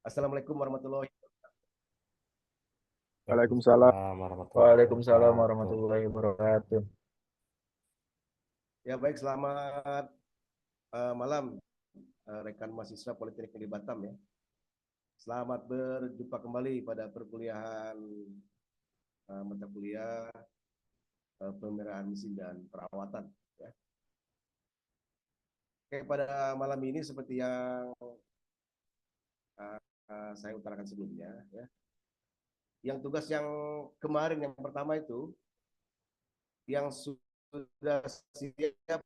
Assalamualaikum warahmatullahi Waalaikumsalam. Waalaikumsalam warahmatullahi Waalaikumsalam wabarakatuh. warahmatullahi wabarakatuh. Ya baik, selamat malam rekan mahasiswa Politeknik di Batam ya. Selamat berjumpa kembali pada perkuliahan mata kuliah pemeliharaan mesin dan perawatan ya. Oke, pada malam ini seperti yang saya utarakan sebelumnya ya. Yang tugas yang kemarin yang pertama itu yang sudah siap,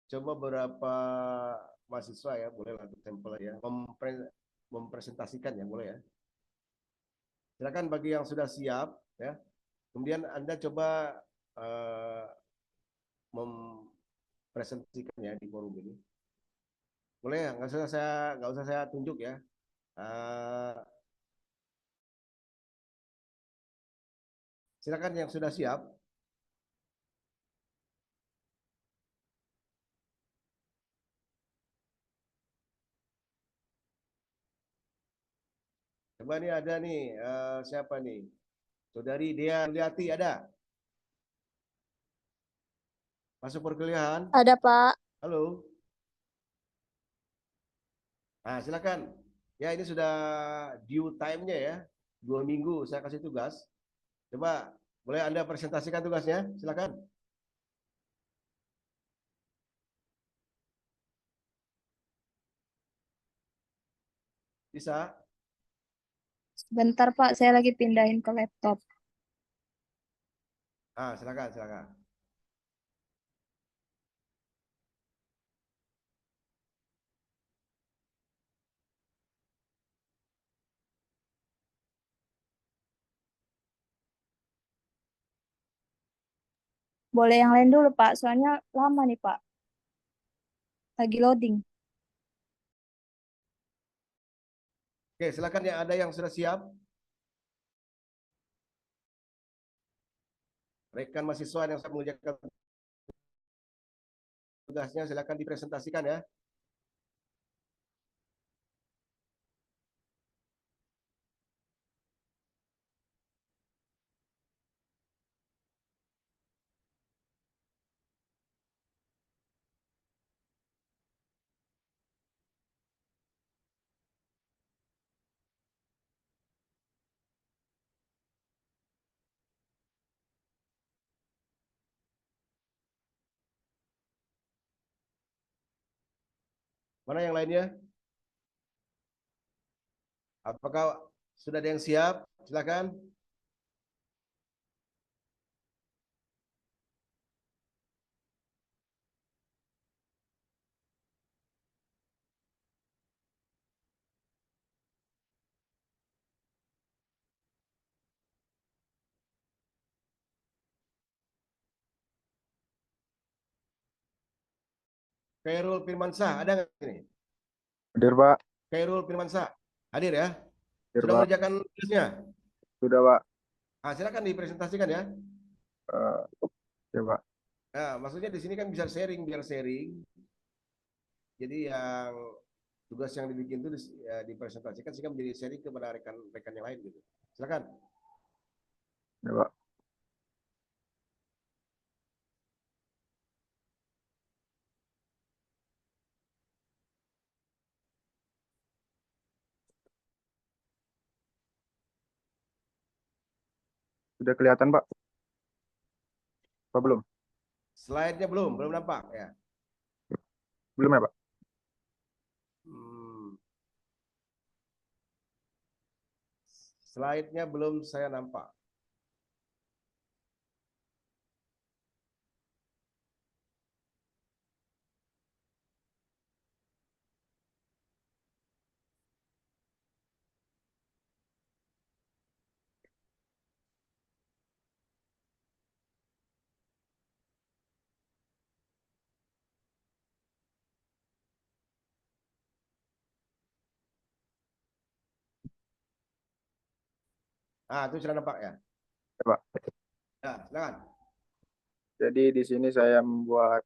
coba beberapa mahasiswa ya, boleh lah sampel ya, mempresentasikan ya, boleh ya. Silakan bagi yang sudah siap ya. Kemudian Anda coba uh, mempresentasikan ya di forum ini. Boleh ya, nggak usah saya tunjuk ya. Uh, Silakan yang sudah siap. Coba nih ada nih siapa nih? Saudari Dea Liati ada? Masuk perkuliahan? Ada, Pak. Halo. Nah, silakan. Ya, ini sudah due time-nya ya. 2 minggu saya kasih tugas. Coba, boleh Anda presentasikan tugasnya? Silakan. Bisa? Sebentar, Pak. Saya lagi pindahin ke laptop. Ah, silakan. Boleh yang lain dulu, Pak. Soalnya lama nih, Pak. Lagi loading. Oke, silakan yang ada yang sudah siap. Rekan mahasiswa yang saya mengerjakan tugasnya silakan dipresentasikan ya. Mana yang lainnya? Apakah sudah ada yang siap? Silakan. Khairul Firmansyah ada nggak ini? Hadir, Pak. Khairul Firmansyah hadir ya? Hadir, Sudah Pak. mengerjakan tugasnya? Sudah, Pak. Ah, silakan dipresentasikan ya. Eh, ya, Pak. Nah, maksudnya di sini kan bisa sharing, biar sharing. Jadi yang tugas yang dibikin itu ya, dipresentasikan sehingga menjadi sharing kepada rekan-rekan yang lain gitu. Silakan. Ya, Pak. Sudah kelihatan, Pak? Apa belum? Slide-nya belum nampak ya. Belum ya, Pak? Hmm, slide-nya belum saya nampak. Ah, itu sudah nampak ya. Ya, Pak. Ya, silakan. Jadi di sini saya membuat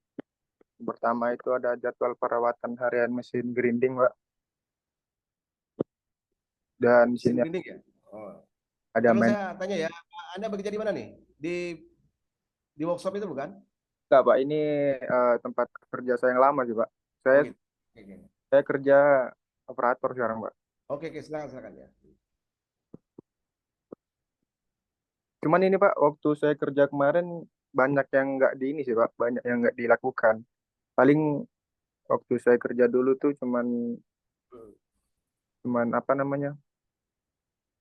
pertama itu ada jadwal perawatan harian mesin grinding, Pak. Dan di Mesin sini grinding ya? Oh. ada Terus main. saya tanya ya, Anda bekerja di mana nih? Di workshop itu bukan? Enggak, Pak, ini tempat kerja saya yang lama sih, Pak. Oh Saya gitu. Oke, oke. saya kerja operator sekarang, Pak. Oke, oke, silakan, silakan ya. Cuman ini, Pak, waktu saya kerja kemarin banyak yang nggak di ini sih, Pak. Banyak yang nggak dilakukan. Paling waktu saya kerja dulu tuh cuman Hmm. cuman apa namanya?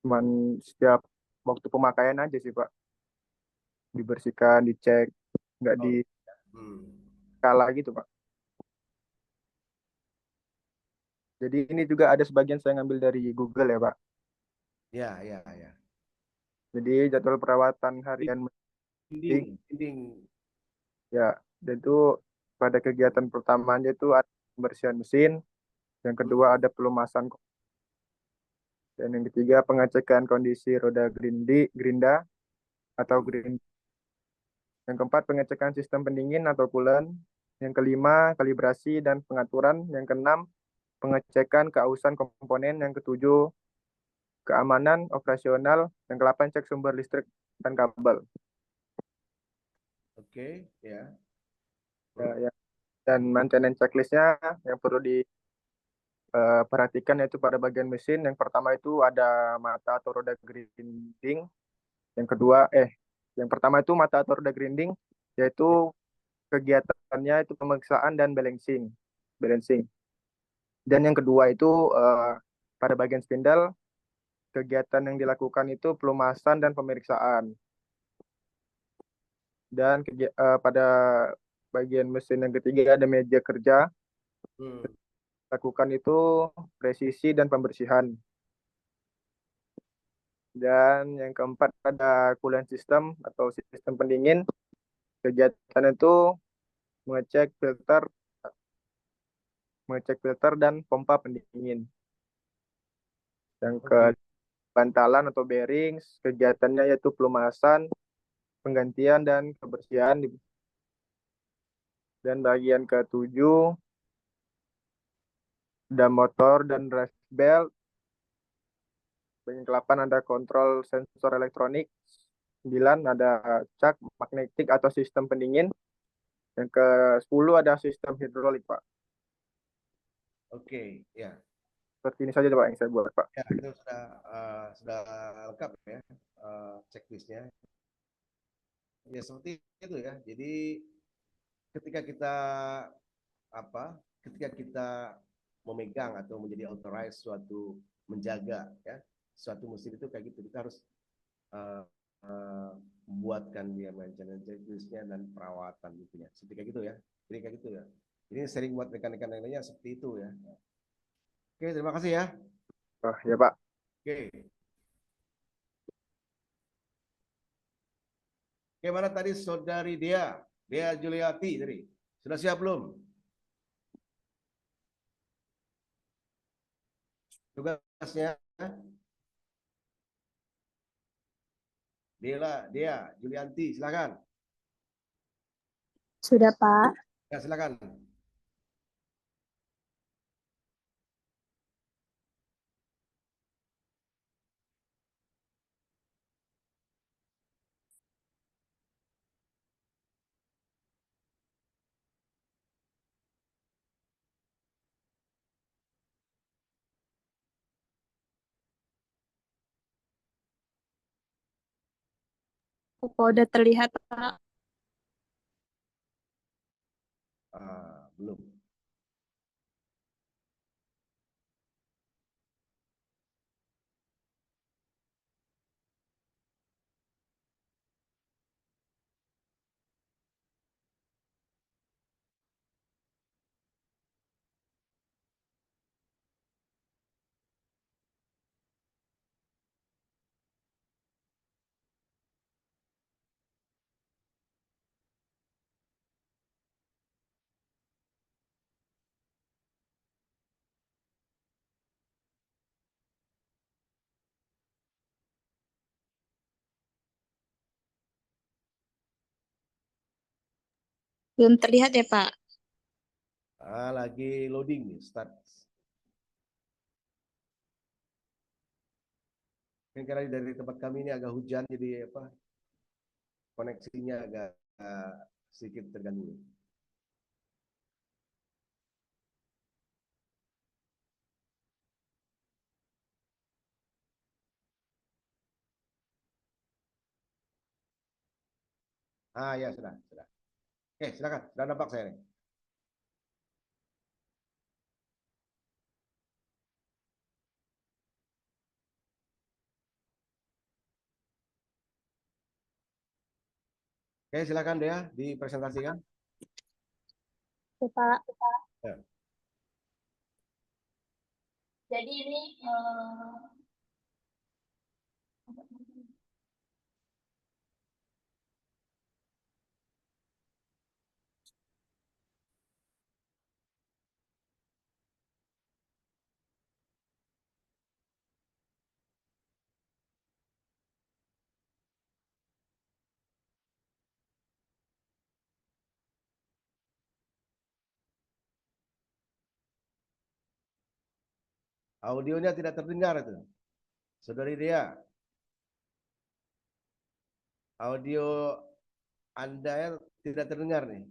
Cuman setiap waktu pemakaian aja sih, Pak. Dibersihkan, dicek, nggak Oh, hmm. dikala gitu, Pak. Jadi ini juga ada sebagian saya ngambil dari Google ya, Pak. Ya, ya, ya. Jadi jadwal perawatan harian meeting Dinding, dinding. ya, dan itu pada kegiatan pertamanya itu ada pembersihan mesin, yang kedua Hmm. ada pelumasan, dan yang ketiga pengecekan kondisi roda gerinda atau Hmm. grind. Yang keempat pengecekan sistem pendingin atau coolant. Yang kelima kalibrasi dan pengaturan. Yang keenam pengecekan keausan komponen. Yang ketujuh keamanan operasional. Yang kedelapan cek sumber listrik dan kabel. Oke, ya. Ya, Hmm. ya. Dan maintenance checklistnya yang perlu diperhatikan yaitu pada bagian mesin. Yang pertama itu ada mata atau roda grinding. Yang kedua, yang pertama itu mata atau roda grinding, yaitu kegiatannya itu pemeriksaan dan balancing. Dan yang kedua itu pada bagian spindle, kegiatan yang dilakukan itu pelumasan dan pemeriksaan. Dan pada bagian mesin yang ketiga ada meja kerja, Hmm. lakukan itu presisi dan pembersihan. Dan yang keempat ada coolant system atau sistem pendingin. Kegiatan itu mengecek filter, dan pompa pendingin. Yang ke Oke. bantalan atau bearings, kegiatannya yaitu pelumasan, penggantian dan kebersihan. Dan bagian ketujuh ada motor dan drive belt. Bagian ke-8 ada kontrol sensor elektronik. 9 ada cak magnetik atau sistem pendingin. Yang ke-10 ada sistem hidrolik, Pak. Oke, ya. Seperti ini saja, Pak, yang saya buat, Pak. Ya, itu sudah lengkap ya, checklistnya. Ya seperti itu ya. Jadi ketika kita apa? Ketika kita memegang atau menjadi authorized suatu menjaga ya suatu mesin itu kayak gitu. Kita harus uh, uh, membuatkan dia maintenance checklistnya dan perawatan gitu ya. Seperti kayak gitu ya. Jadi kayak gitu ya. Ini sering buat rekan-rekan lainnya seperti itu ya. Oke, terima kasih ya. Oh, ya, Pak. Oke. Bagaimana tadi saudari Dea Juliati tadi? Sudah siap belum? Tugasnya Dea Julianti, silakan. Sudah, Pak. Ya, silakan. Apa udah terlihat, Pak? Belum. Belum terlihat ya, Pak? Lagi loading nih, start. Mungkin karena dari tempat kami ini agak hujan, jadi apa koneksinya agak sedikit terganggu. Ah ya sudah, sudah. Oke, silakan. Sudah nampak saya nih. Oke, silakan Dea dipresentasikan. Oke, Pak. Ya. Jadi ini Audionya tidak terdengar itu. Saudari Dea, audio Anda tidak terdengar nih.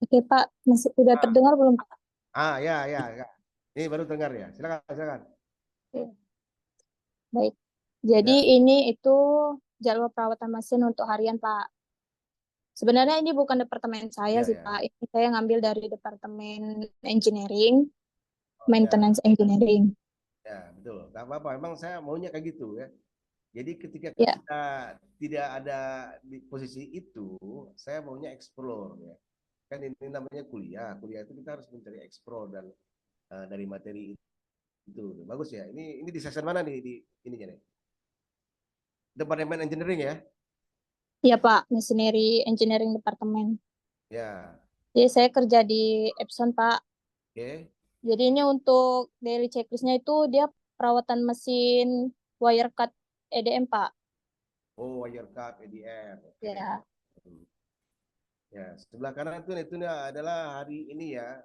oke, Pak, masih tidak terdengar belum, Pak? Ah ya ya ya. Ini baru dengar ya. Silakan silakan. Oke, baik. Jadi Ya ini itu jadwal perawatan mesin untuk harian, Pak. Sebenarnya ini bukan departemen saya ya sih, ya. Pak. Ini saya ngambil dari departemen engineering, Oh ya maintenance engineering. ya betul. Gak apa-apa. Emang saya maunya kayak gitu ya. Jadi ketika Ya, kita tidak ada di posisi itu, saya maunya explore ya. Kan ini namanya kuliah. Kuliah itu kita harus mencari explore dan dari materi itu. Bagus ya. Ini di section mana nih di ininya nih? Departemen engineering ya. iya, Pak, machinery engineering departemen. Ya. Jadi saya kerja di Epson, Pak. Oke. Jadi ini untuk daily checklistnya itu dia perawatan mesin wire cut EDM, Pak. Oh, Wirecard EDM. Oke. Ya, Ya, sebelah kanan itu adalah hari ini ya.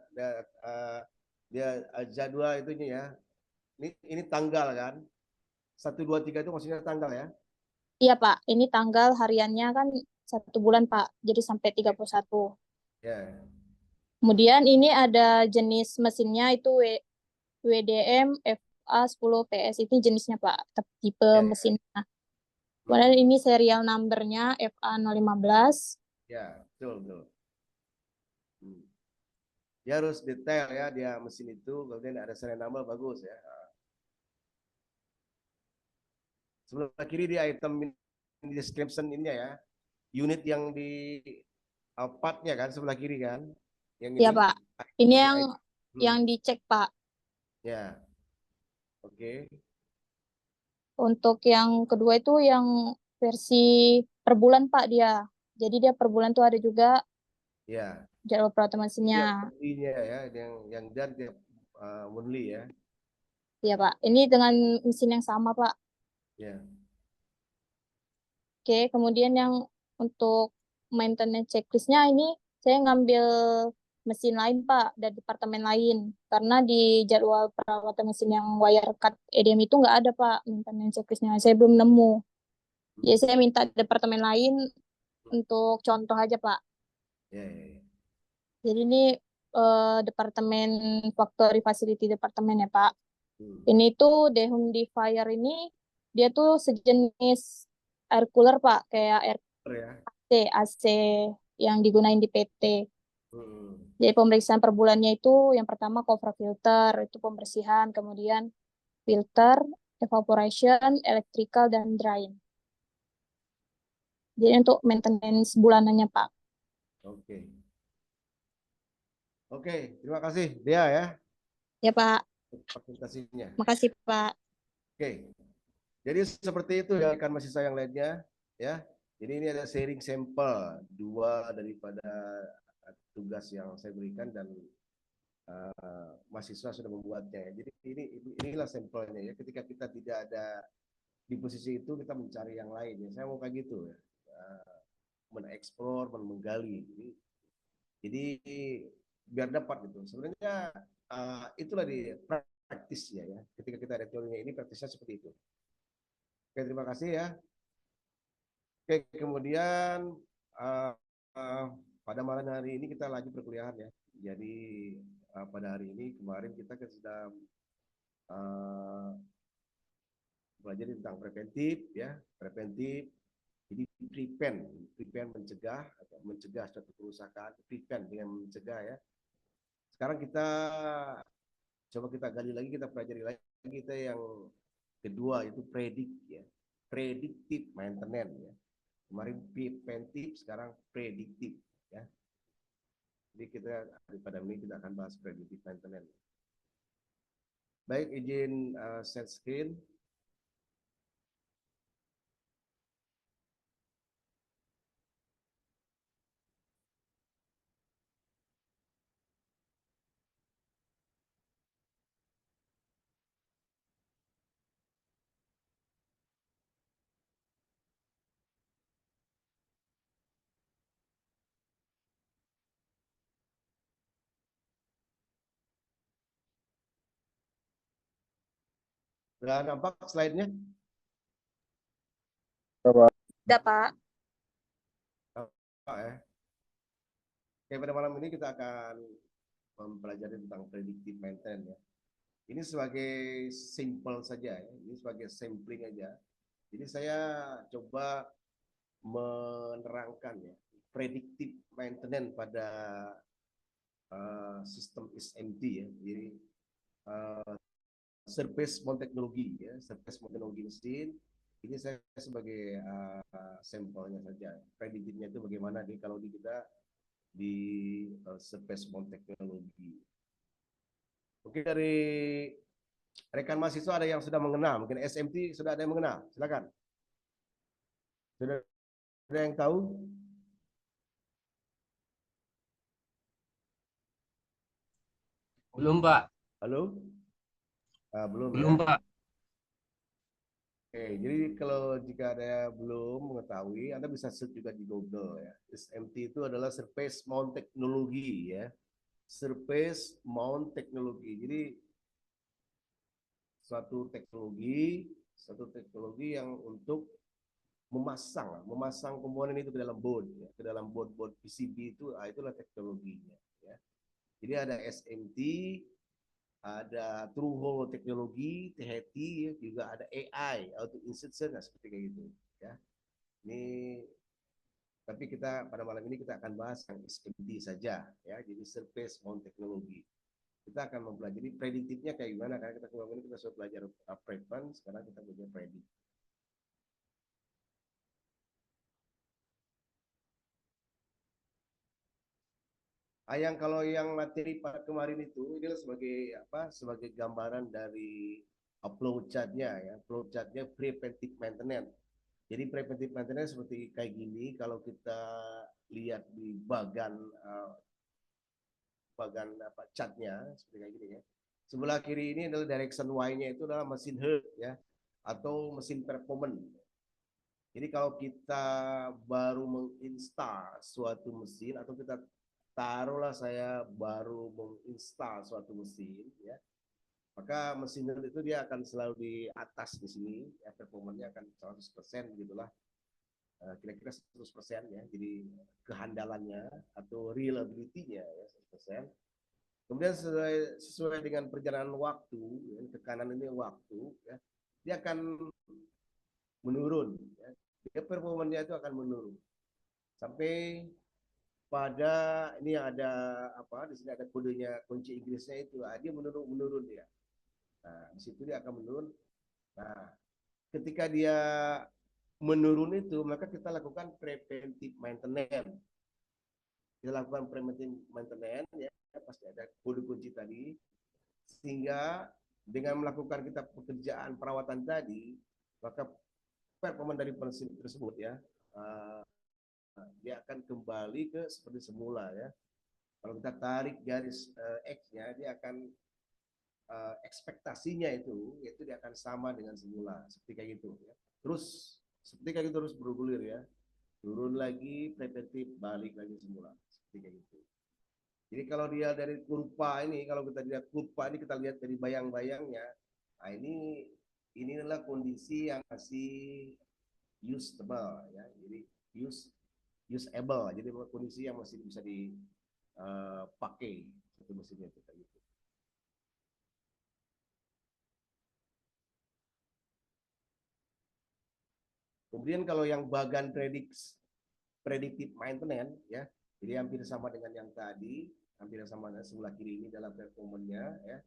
Dia jadwal itunya ya. Ini tanggal kan. 1, 2, 3 itu maksudnya tanggal ya. iya, Pak. Ini tanggal hariannya kan 1 bulan, Pak. Jadi sampai 31. Ya. Kemudian ini ada jenis mesinnya itu WDM FA10 PS. Ini jenisnya, Pak. Tipe Ya, ya. mesinnya. Kemudian Hmm. ini serial numbernya FA015. Ya, betul, betul. Hmm. Dia harus detail ya, dia mesin itu, kemudian ada serial number bagus ya. Sebelah kiri di item description ini ya, unit yang di partnya kan sebelah kiri kan, yang Ya, ini Pak. Ini di yang item. yang dicek, Pak. Ya, oke. Untuk yang kedua itu yang versi per bulan, Pak, dia. Jadi dia per bulan tuh ada juga Ya, jadwal perawatan mesinnya. yang monthly-nya ya, yang dan tiap monthly ya. Ya, Pak. Ini dengan mesin yang sama, Pak. Ya, Oke, kemudian yang untuk maintenance checklistnya ini saya ngambil mesin lain, Pak, dari departemen lain. Karena di jadwal perawatan mesin yang wire cut EDM itu nggak ada, Pak, maintenance checklistnya. Saya belum nemu. Jadi saya minta departemen lain untuk contoh aja, Pak. ya, ya, ya. Jadi ini departemen factory facility departemen ya, Pak. Hmm. Ini tuh dehumidifier ini dia tuh sejenis air cooler, Pak, kayak air Ya. AC yang digunain di PT. Hmm. Jadi pemeriksaan per bulannya itu yang pertama cover filter, itu pembersihan, kemudian filter, evaporation, electrical, dan drain. Jadi untuk maintenance bulanannya, Pak. Oke. Oke, terima kasih Dea ya Ya, Pak. untuk presentasinya. Makasih, Pak. Oke. Jadi seperti itu ya rekan mahasiswa yang lainnya ya. Jadi ini ada sharing sampel dua daripada tugas yang saya berikan dan mahasiswa sudah membuatnya. Jadi inilah sampelnya ya. Ketika kita tidak ada di posisi itu, kita mencari yang lain. Ya. Saya mau kayak gitu ya, mengeksplor, menggali. Jadi biar dapat gitu. Sebenarnya itulah di praktisnya ya. Ketika kita ada teorinya ini, praktisnya seperti itu. Oke, terima kasih ya. Oke, kemudian uh, uh, pada malam hari ini kita lagi perkuliahan ya. Jadi pada hari ini kemarin kita sudah belajar tentang preventif ya, preventif. Jadi prevent mencegah atau mencegah suatu kerusakan, prevent dengan mencegah ya. Sekarang kita coba kita gali lagi, kita pelajari lagi kita yang kedua itu predict ya, predictive maintenance ya. Kemarin preventif, sekarang prediktif ya. Jadi kita pada ini kita akan bahas predictive maintenance. Baik, izin share screen. Sudah nampak slide-nya? Udah, Pak. Nampak ya. Oke, pada malam ini kita akan mempelajari tentang predictive maintenance ya. Ini sebagai simple saja ya. Ini sebagai sampling aja. Jadi saya coba menerangkan ya predictive maintenance pada sistem SMT ya. Jadi surface mount teknologi ya, surface mount teknologi mesin. Ini saya sebagai sampelnya saja. Predictive-nya itu bagaimana nih kalau di kita di surface mount teknologi. Mungkin dari rekan mahasiswa ada yang sudah mengenal, mungkin SMT sudah ada yang mengenal. Silakan. Sudah ada yang tahu? Belum, Pak. Halo? Belum Belum, ya. Pak. Oke, jadi kalau jika ada belum mengetahui, Anda bisa search juga di Google ya. SMT itu adalah Surface Mount Technology ya. Surface Mount Technology. Jadi suatu teknologi yang untuk memasang komponen itu ke dalam board ya, ke dalam board PCB itu itulah teknologinya ya. Jadi ada SMT, ada True Hole teknologi, THT, juga ada AI, auto insertion, nah seperti kayak gitu ya. Ini tapi kita pada malam ini kita akan bahas yang SMT saja ya. Jadi surface mount teknologi. Kita akan mempelajari prediktifnya kayak gimana karena kita kemarin kita sudah belajar prevent, sekarang kita belajar predict. Yang kalau yang materi pada kemarin itu adalah sebagai apa? Sebagai gambaran dari upload chartnya ya, upload chartnya preventive maintenance. Jadi preventive maintenance seperti kayak gini, kalau kita lihat di bagan apa chartnya seperti kayak gini ya. Sebelah kiri ini adalah direction Y-nya itu adalah mesin head ya, atau mesin performance. Jadi kalau kita baru menginstal suatu mesin atau kita taruhlah saya baru menginstal suatu mesin ya, maka mesin itu dia akan selalu di atas di sini ya, performanya akan 100% gitulah, kira-kira 100% ya. Jadi kehandalannya atau reliability-nya ya 100%. Kemudian sesuai dengan perjalanan waktu ya, tekanan ini waktu ya, dia akan menurun ya. Dia performanya itu akan menurun sampai pada ini yang ada apa di sini ada kodenya kunci Inggrisnya itu dia menurun dia. Nah, di situ dia akan menurun. Nah, ketika dia menurun itu maka kita lakukan preventive maintenance. Kita lakukan preventive maintenance ya, pasti ada kode kunci tadi sehingga dengan melakukan kita pekerjaan perawatan tadi maka performa dari mesin tersebut ya uh, dia akan kembali ke seperti semula ya. Kalau kita tarik garis X-nya, dia akan ekspektasinya itu dia akan sama dengan semula, seperti kayak gitu ya. Terus seperti kayak gitu terus bergulir ya. Turun lagi preventif, balik lagi semula, seperti kayak gitu. Jadi kalau dia dari kurva ini, kalau kita lihat kurva ini, kita lihat dari bayang-bayangnya, nah ini adalah kondisi yang masih usable ya. Jadi usable, jadi kondisi yang masih bisa dipakai satu mesinnya itu kayak gitu. Kemudian kalau yang bagian predictive maintenance ya, jadi hampir sama dengan yang tadi, hampir sama dengan sebelah kiri ini dalam performanya ya.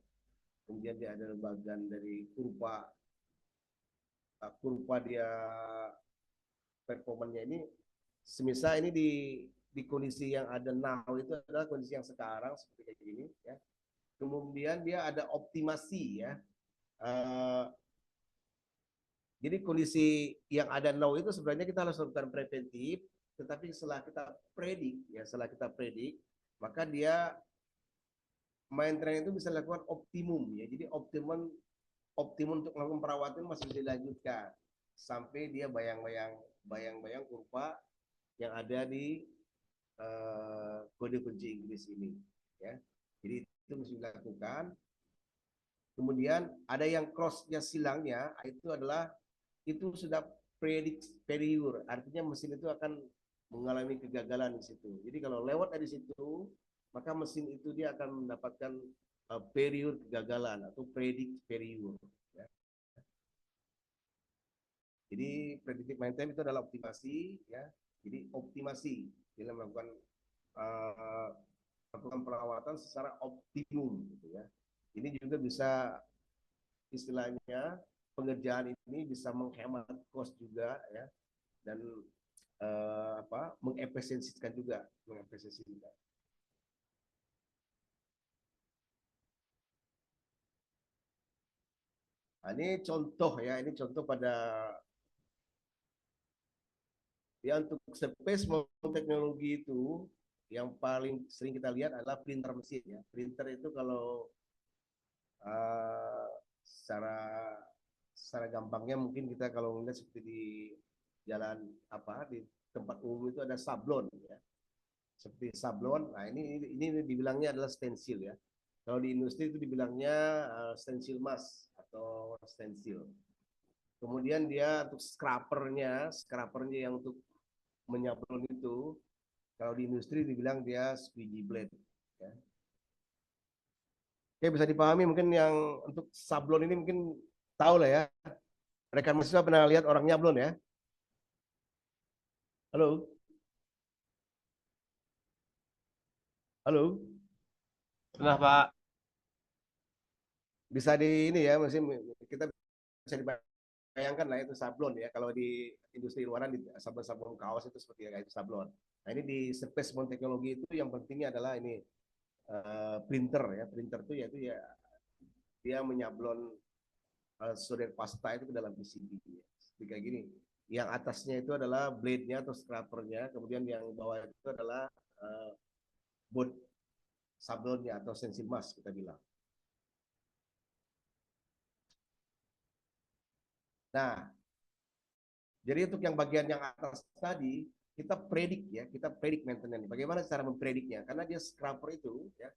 Kemudian dia ada bagian dari kurva dia performanya ini, semisal ini di kondisi yang ada now itu adalah kondisi yang sekarang seperti kayak gini ya. Kemudian dia ada optimasi ya. Jadi kondisi yang ada now itu sebenarnya kita harus lakukan preventif, tetapi setelah kita predik, maka dia maintenance itu bisa dilakukan optimum ya. Jadi optimum untuk melakukan perawatan masih bisa dilanjutkan sampai dia bayang-bayang kurva yang ada di kode kunci Inggris ini ya. Jadi itu mesti dilakukan. Kemudian ada yang crossnya silangnya, itu sudah failure, artinya mesin itu akan mengalami kegagalan di situ. Jadi kalau lewat dari situ, maka mesin itu dia akan mendapatkan failure, kegagalan atau predict failure. Ya. Jadi predictive maintenance itu adalah optimasi, ya. Jadi optimasi dalam melakukan perawatan secara optimum, gitu ya. Ini juga bisa istilahnya pengerjaan ini bisa menghemat cost juga ya, dan mengefisiensikan juga. Nah, ini contoh ya, ini contoh pada ya untuk space teknologi itu yang paling sering kita lihat adalah printer mesin ya. Printer itu kalau secara gampangnya mungkin kita kalau melihat seperti di jalan di tempat umum itu ada sablon ya, seperti sablon. Nah ini dibilangnya adalah stensil ya. Kalau di industri itu dibilangnya stensil mas atau stensil. Kemudian dia untuk scrapernya yang untuk menyablon itu, kalau di industri dibilang dia squeegee blade ya. Oke, bisa dipahami mungkin yang untuk sablon ini mungkin tahu lah ya. Rekan mahasiswa pernah lihat orang nyablon ya? Halo? Halo? Pernah, Pak. Bisa di ini ya, masih kita bisa dibayangkan lah itu sablon ya. Kalau di industri luaran di sablon kaos itu seperti itu sablon. Nah ini di space teknologi itu yang pentingnya adalah ini printer ya. Printer itu yaitu ya dia menyablon solder pasta itu ke dalam PCB ya. Seperti kayak gini. Yang atasnya itu adalah blade-nya atau scraper-nya, kemudian yang bawah itu adalah board sablonnya atau sensil mas kita bilang. Nah, jadi untuk yang bagian yang atas tadi kita predik maintenance. Bagaimana cara memprediknya? Karena dia scraper itu ya,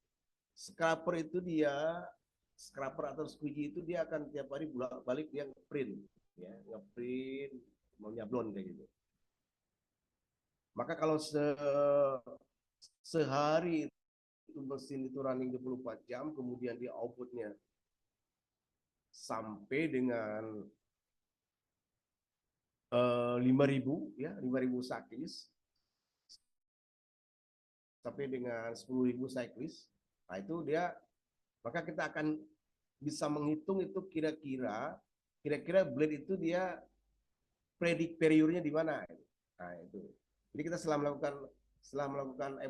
scraper atau squeegee itu dia akan tiap hari bolak-balik dia ngeprint ya, ngeprint mau nyablon kayak gitu. Maka kalau sehari itu mesin itu running 24 jam, kemudian dia outputnya sampai dengan 5.000 ya, 5.000 cyclist sampai dengan 10.000 cyclist. Nah itu dia, maka kita akan bisa menghitung itu kira-kira blade itu dia predik periurnya di mana. Nah itu. Jadi kita setelah melakukan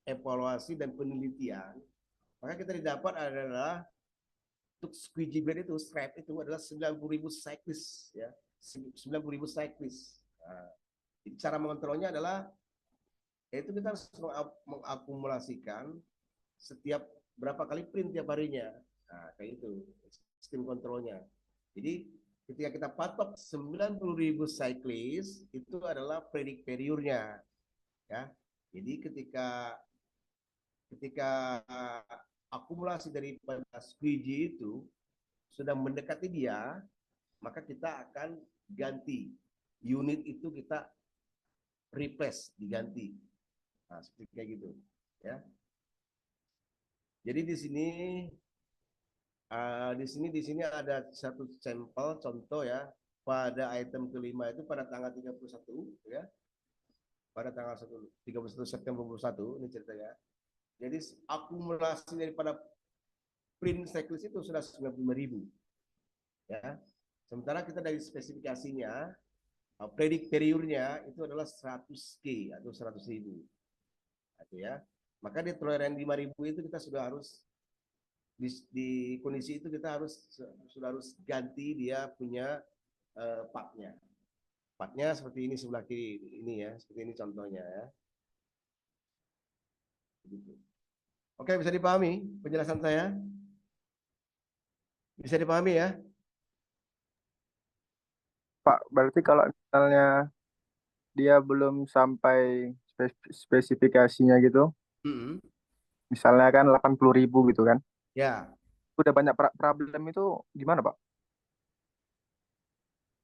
evaluasi dan penelitian, maka kita didapat adalah untuk squeegee blade itu, strap itu adalah 90.000 cyclist ya. 90.000 cyclist. Nah, jadi cara mengontrolnya adalah yaitu kita harus mengakumulasikan setiap berapa kali print tiap harinya. Nah, kayak itu sistem kontrolnya. Jadi ketika kita patok 90.000 cyclist itu adalah predict failure-nya, ya. Jadi ketika akumulasi daripada squeegee itu sudah mendekati dia, maka kita akan ganti unit itu, kita replace, diganti. Nah, seperti kayak gitu, ya. Jadi di sini ada satu sampel contoh ya, pada item kelima itu pada tanggal 31 ya. Pada tanggal 31 September 2021 ini ceritanya. Jadi akumulasi daripada print cyclist itu sudah 95.000 ya. Sementara kita dari spesifikasinya predict failure-nya itu adalah 100K atau 100.000. Gitu ya. Maka di toleran 5.000 itu kita sudah harus di kondisi itu kita sudah harus ganti dia punya partnya. Partnya seperti ini sebelah kiri ini ya, seperti ini contohnya ya. Begitu. Oke, bisa dipahami penjelasan saya? Bisa dipahami ya? Pak, berarti kalau misalnya dia belum sampai spesifikasinya gitu, misalnya kan 80.000 gitu kan, Ya. udah banyak problem itu gimana Pak?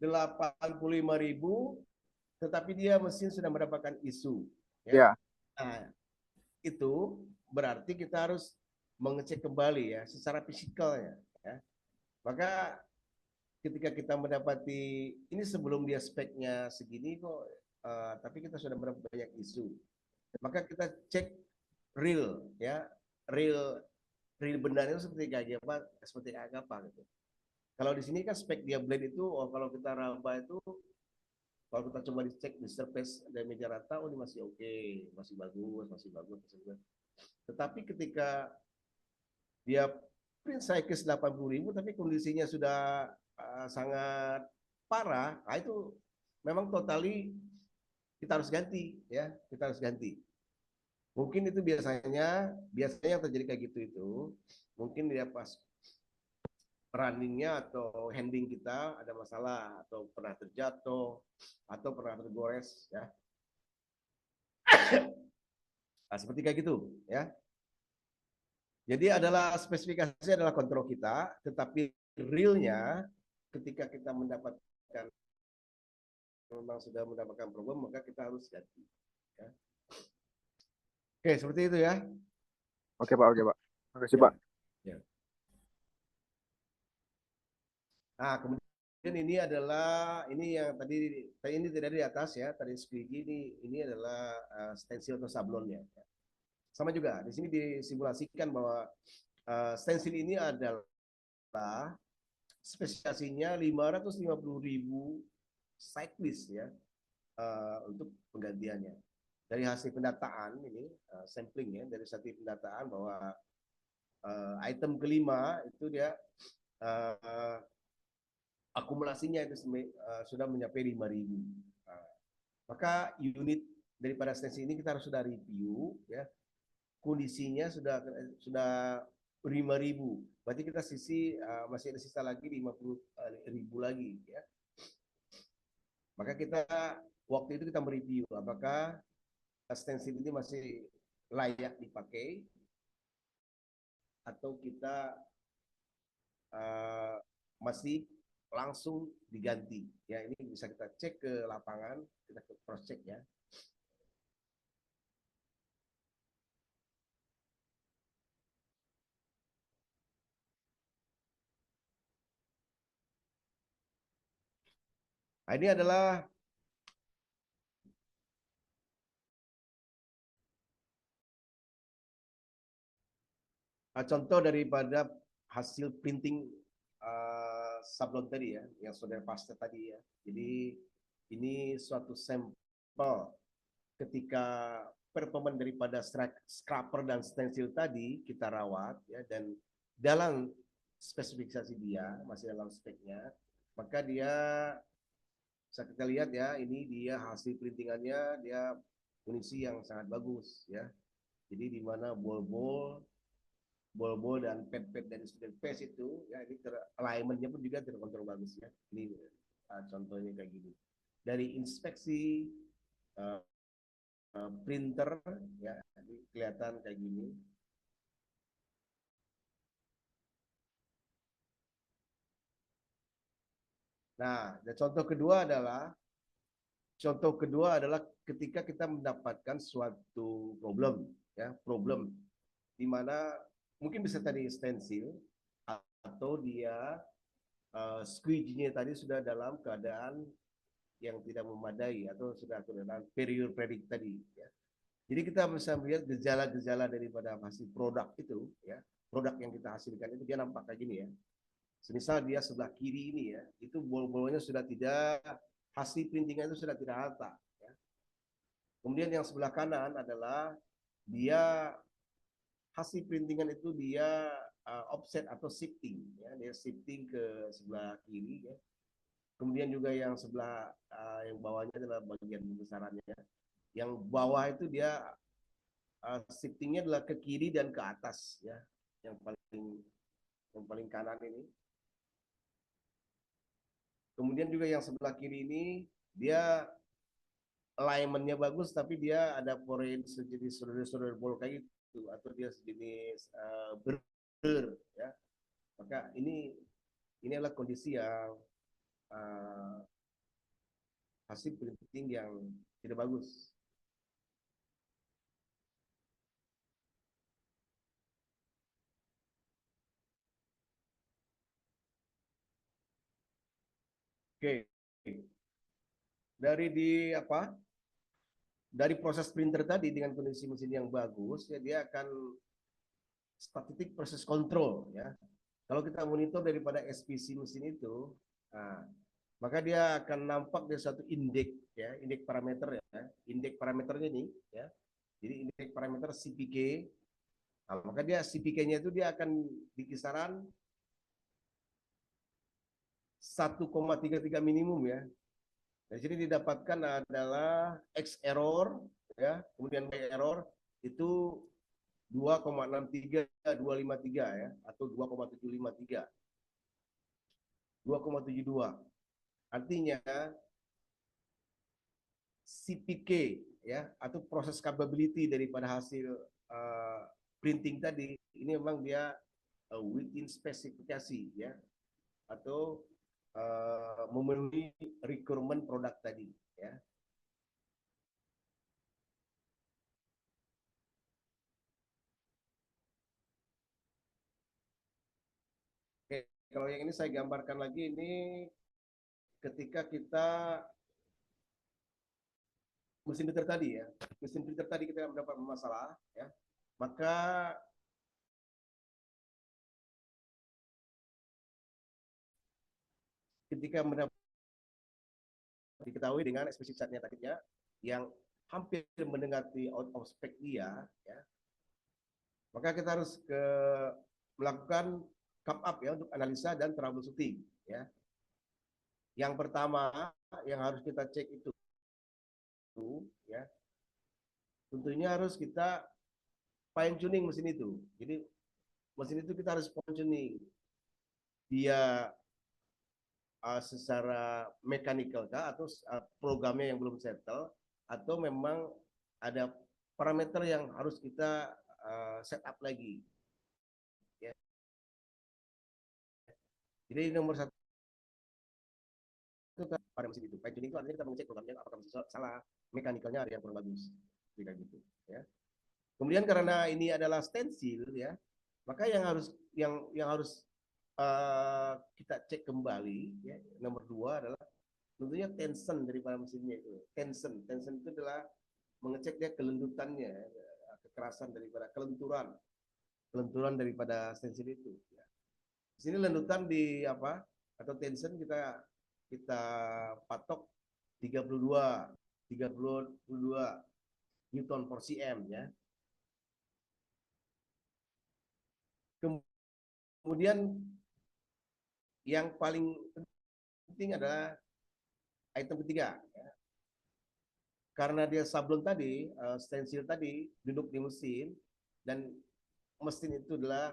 85.000, tetapi dia mesin sudah mendapatkan isu. Ya. Ya. Nah, itu berarti kita harus mengecek kembali ya secara fisikalnya. Ya. Maka ketika kita mendapati ini sebelum dia speknya segini kok, tapi kita sudah mendapat banyak isu, maka kita cek real ya, real benarnya seperti kayak apa, gitu. Kalau di sini kan spek dia blade itu, kalau kita raba itu, kalau kita coba dicek di surface dan meja rata, ini masih oke, masih bagus. Tetapi ketika dia print size 80.000 tapi kondisinya sudah sangat parah, nah itu memang totally kita harus ganti ya, kita harus ganti. Mungkin itu biasanya yang terjadi kayak gitu itu mungkin dia pas runningnya atau handling kita ada masalah, atau pernah terjatuh atau pernah tergores ya. Nah, seperti kayak gitu ya. Jadi spesifikasi adalah kontrol kita, tetapi realnya ketika kita mendapatkan memang sudah mendapatkan problem, maka kita harus ganti. Ya. Oke, seperti itu ya. Oke Pak. Terima kasih Ya. Pak. Ya. Nah, kemudian ini yang tadi ini tidak di atas ya, tadi squeegee ini adalah stensil atau sablonnya. Sama juga di sini disimulasikan bahwa stensil ini adalah spesifikasinya 550.000 cyclist ya untuk penggantiannya. Dari hasil pendataan ini sampling ya, dari hasil pendataan bahwa item kelima itu dia akumulasinya itu sudah mencapai 5.000. Maka unit daripada stensil ini kita harus sudah review ya. Kondisinya sudah 5.000. Berarti kita masih ada sisa lagi 50.000 lagi ya. Maka kita waktu itu kita mereview apakah stensil ini masih layak dipakai atau kita masih langsung diganti ya. Ini bisa kita cek ke lapangan, kita cross check ya. Nah, ini adalah contoh daripada hasil printing sablon tadi ya, yang sudah paste tadi ya. Jadi ini suatu sampel ketika performa daripada scraper dan stensil tadi kita rawat ya, dan dalam spesifikasi dia masih dalam speknya, maka dia Bisa kita lihat ya, ini dia hasil printingannya, dia kondisi yang sangat bagus ya. Jadi di mana bol-bol dan pad-pad dari student face itu ya, ini alignmentnya pun juga terkontrol bagus ya. Ini contohnya kayak gini. Dari inspeksi printer ya, ini kelihatan kayak gini. Nah, dan contoh kedua adalah ketika kita mendapatkan suatu problem ya, problem di mana mungkin bisa tadi stensil atau dia squeegee-nya tadi sudah dalam keadaan yang tidak memadai atau sudah dalam period predik tadi ya. Jadi kita bisa melihat gejala-gejala daripada hasil produk itu ya, produk yang kita hasilkan itu dia nampak kayak gini ya. Semisal dia sebelah kiri ini ya, itu bol-bolnya sudah tidak, hasil printingan itu sudah tidak rata ya. Kemudian yang sebelah kanan adalah dia hasil printingan itu dia offset atau shifting ya, dia shifting ke sebelah kiri ya. Kemudian juga yang sebelah yang bawahnya adalah bagian besarannya. Yang bawah itu dia shiftingnya adalah ke kiri dan ke atas ya, yang paling kanan ini. Kemudian juga yang sebelah kiri ini dia alignmentnya bagus, tapi dia ada porin sejenis sodor-sodor bol kayak gitu, atau dia sejenis blur ya. Maka ini adalah kondisi yang hasil printing yang tidak bagus. Oke, dari proses printer tadi dengan kondisi mesin yang bagus ya, dia akan static proses control ya. Kalau kita monitor daripada SPC mesin itu, maka dia akan nampak dari satu indeks ya, indeks parameter ya, indeks parameternya ini ya. Jadi indeks parameter CPK, maka dia CPK-nya itu dia akan di kisaran 1,33 minimum ya. Dari sini didapatkan adalah X error ya, kemudian Y error itu 2,63253 ya, atau 2,753. 2,72. Artinya CPK ya, atau proses capability daripada hasil printing tadi ini memang dia within spesifikasi ya, atau memenuhi requirement produk tadi ya. Oke, kalau yang ini saya gambarkan lagi, ini ketika kita mesin printer tadi ya, mesin printer tadi kita mendapat masalah ya, maka ketika mendapat diketahui dengan spesifikasinya tadinya yang hampir mendekati out of spec dia ya, maka kita harus melakukan come up ya untuk analisa dan troubleshooting ya. Yang pertama yang harus kita cek itu ya, tentunya harus kita fine tuning mesin itu. Jadi mesin itu kita harus fine tuning dia secara mechanical kah, atau programnya yang belum settle, atau memang ada parameter yang harus kita set up lagi ya. Jadi nomor satu itu pada mesin itu fine tuning itu artinya kita mengecek programnya apakah masih salah, mechanical-nya ada yang kurang bagus gitu ya. Kemudian karena ini adalah stensil ya, maka yang harus kita cek kembali ya, nomor 2 adalah tentunya tension daripada mesinnya itu. Tension itu adalah mengecek dia kelendutannya, kekerasan daripada kelenturan daripada stensil itu ya. Di sini lendutan di apa, atau tension kita patok 32 Newton per cm ya. Kemudian yang paling penting adalah item ketiga, ya. Karena dia sablon tadi, stensil tadi duduk di mesin, dan mesin itu adalah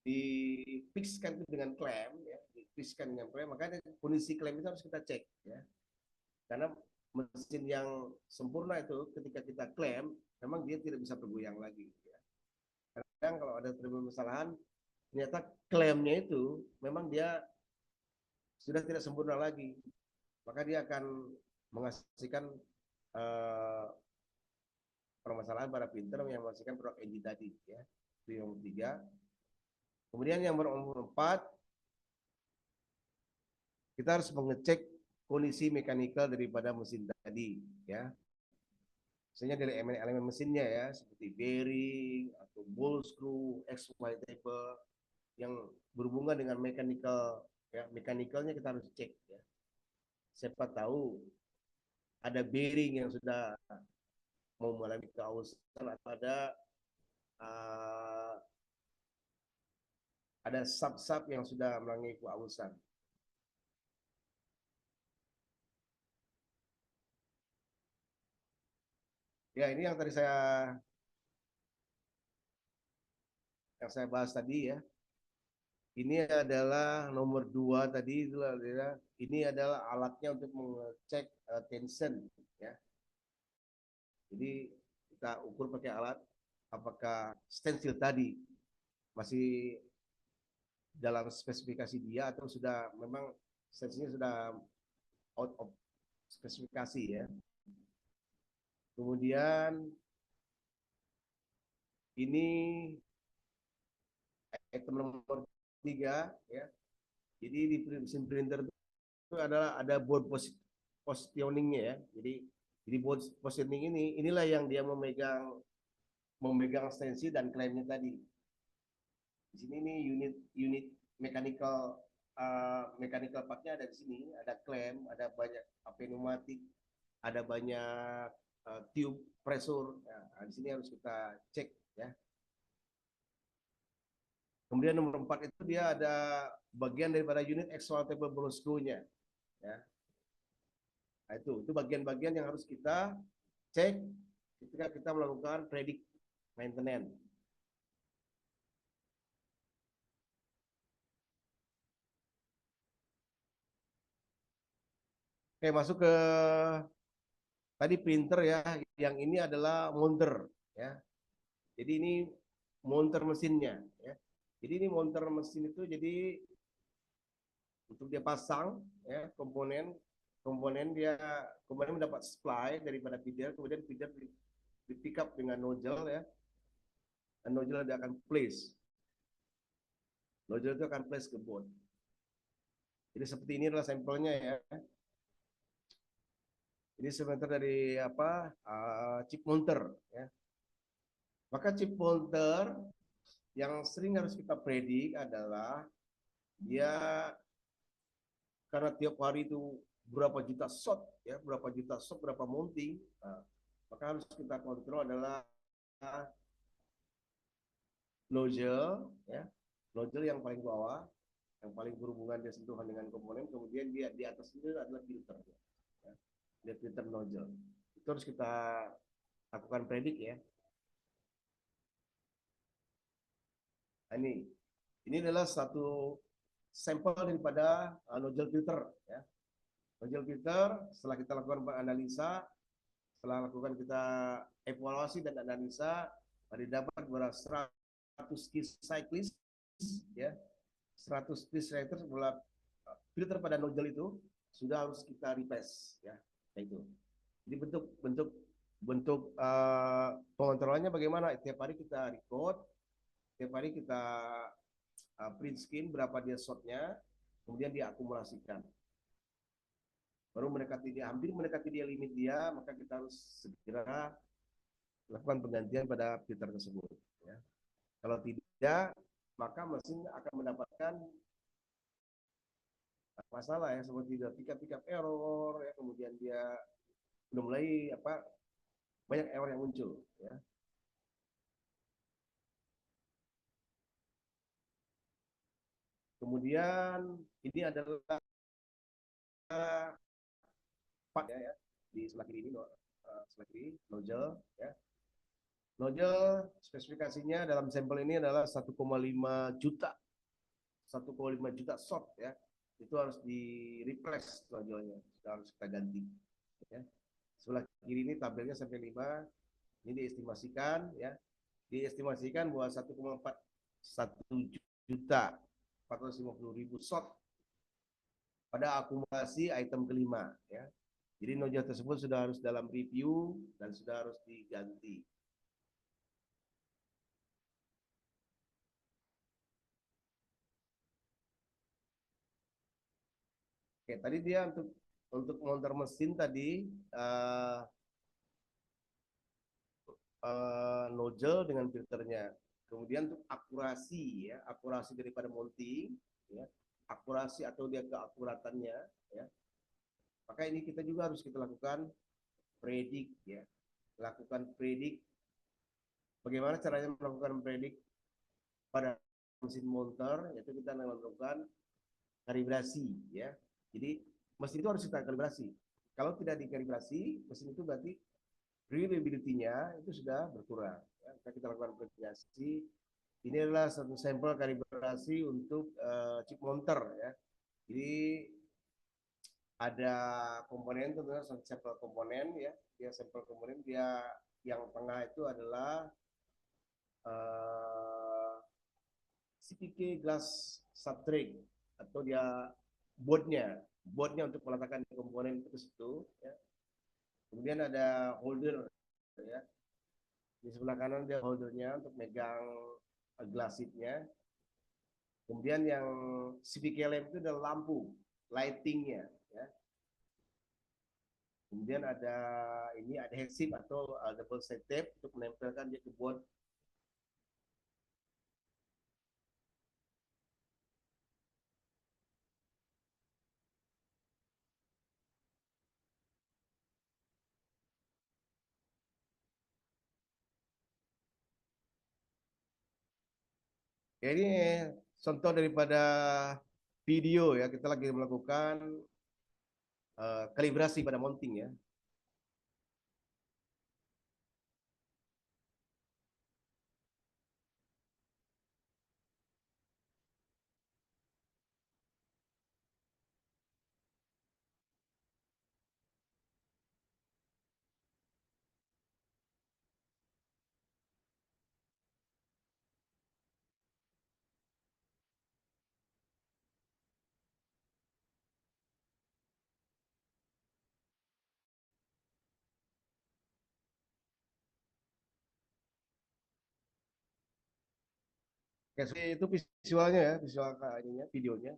difixkan dengan klem, ya, difixkan dengan klem, makanya kondisi klem itu harus kita cek, ya. Karena mesin yang sempurna itu ketika kita klem, memang dia tidak bisa bergoyang lagi, ya. Kadang kalau ada terjadi kesalahan, ternyata klemnya itu memang dia sudah tidak sempurna lagi, maka dia akan menghasilkan permasalahan pada printer yang menghasilkan produk engine tadi, ya. Itu yang ketiga. Kemudian yang nomor 4, kita harus mengecek kondisi mekanikal daripada mesin tadi, ya. Misalnya dari elemen mesinnya, ya, seperti bearing atau ball screw, XY table yang berhubungan dengan mekanikal, ya, mekanikalnya kita harus cek, ya. Siapa tahu ada bearing yang sudah mau mengalami keausan atau ada sub-sub yang sudah mengalami keausan. Ya, ini yang tadi saya bahas tadi, ya. Ini adalah nomor 2 tadi, ini adalah alatnya untuk mengecek tension, ya. Jadi kita ukur pakai alat apakah stensil tadi masih dalam spesifikasi dia atau sudah memang stensilnya sudah out of spesifikasi, ya. Kemudian ini item nomor 3, ya. Jadi di mesin printer itu ada board positioningnya, ya. Jadi board positioning inilah yang dia memegang stensil dan klaimnya tadi. Di sini nih unit mechanical partnya ada di sini, ada klem, ada banyak pneumatik, ada banyak tube pressure. Nah, di sini harus kita cek, ya. Kemudian nomor 4 itu dia ada bagian daripada unit exaltable ball screw-nya, ya. Nah, itu bagian-bagian yang harus kita cek ketika kita melakukan predik maintenance. Oke, masuk ke tadi printer, ya. Yang ini adalah mounter, ya. Jadi ini mounter mesinnya, ya. Jadi ini mounter mesin itu jadi untuk dia pasang, ya, komponen mendapat supply daripada feeder, kemudian feeder di pick up dengan nozzle, ya. Dan nozzle dia akan place. Nozzle itu akan place ke board. Jadi seperti ini adalah sampelnya, ya. Ini sebentar dari chip mounter, ya. Maka chip mounter yang sering harus kita predik adalah dia karena tiap hari itu berapa juta shot, ya, berapa mounting. Nah, maka harus kita kontrol adalah nozzle, ya, nozzle yang paling bawah, yang paling berhubungan dia sentuhan dengan komponen, kemudian dia di atas itu adalah filter, ya. Dia filter nozzle. Itu harus kita lakukan predik, ya. Nah, ini adalah satu sampel daripada nozzle filter, ya. Nozzle filter setelah kita lakukan analisa, setelah lakukan kita evaluasi dan analisa, didapat bahwa 100 key cyclist, ya, 100 key cyclist filter pada nozzle itu sudah harus kita replace, ya, itu. Jadi bentuk pengontrolannya bagaimana? Tiap hari kita record, tiap hari kita print screen berapa dia shotnya, kemudian diakumulasikan. Baru hampir mendekati dia limit dia, maka kita harus segera lakukan penggantian pada filter tersebut, ya. Kalau tidak, maka mesin akan mendapatkan masalah, ya, seperti pick up error, ya, kemudian dia udah mulai banyak error yang muncul, ya. Kemudian ini adalah part ya, di sebelah kiri ini, sebelah kiri nozzle ya. Nozzle spesifikasinya dalam sampel ini adalah 1,5 juta 1,5 juta shot ya. Itu harus di replace nozzle-nya, harus kita ganti ya. Sebelah kiri ini tabelnya sampai 5. Ini diestimasikan ya. Diestimasikan bahwa 1,1 juta 450.000 shot pada akumulasi item kelima ya. Jadi nozzle tersebut sudah harus dalam review dan sudah harus diganti. Oke, tadi dia untuk monter mesin tadi nozzle dengan filternya. Kemudian untuk akurasi ya, akurasi daripada mounting ya, akurasi atau dia keakuratannya ya. Maka ini kita juga harus kita lakukan predik ya. Lakukan predik. Bagaimana caranya melakukan predik pada mesin monter? Yaitu kita melakukan kalibrasi ya. Jadi mesin itu harus kita kalibrasi. Kalau tidak dikalibrasi, mesin itu berarti reliability-nya itu sudah berkurang. Ya, kita lakukan kalibrasi. Ini adalah satu sampel kalibrasi untuk chip monter ya. Jadi ada komponen tentunya sampel komponen ya. Dia sampel komponen, dia yang tengah itu adalah CPK glass substrate atau dia boardnya untuk meletakkan komponen itu situ ya. Kemudian ada holder ya. Di sebelah kanan dia holdernya untuk megang glass sheet-nya. Kemudian yang CPK lamp itu adalah lampu lighting-nya ya. Kemudian ada adhesif atau double side tape untuk menempelkan dia ke board. Ya, ini contoh daripada video ya, kita lagi melakukan kalibrasi pada mounting ya. Oke, itu visualnya ya, visual ininya, videonya.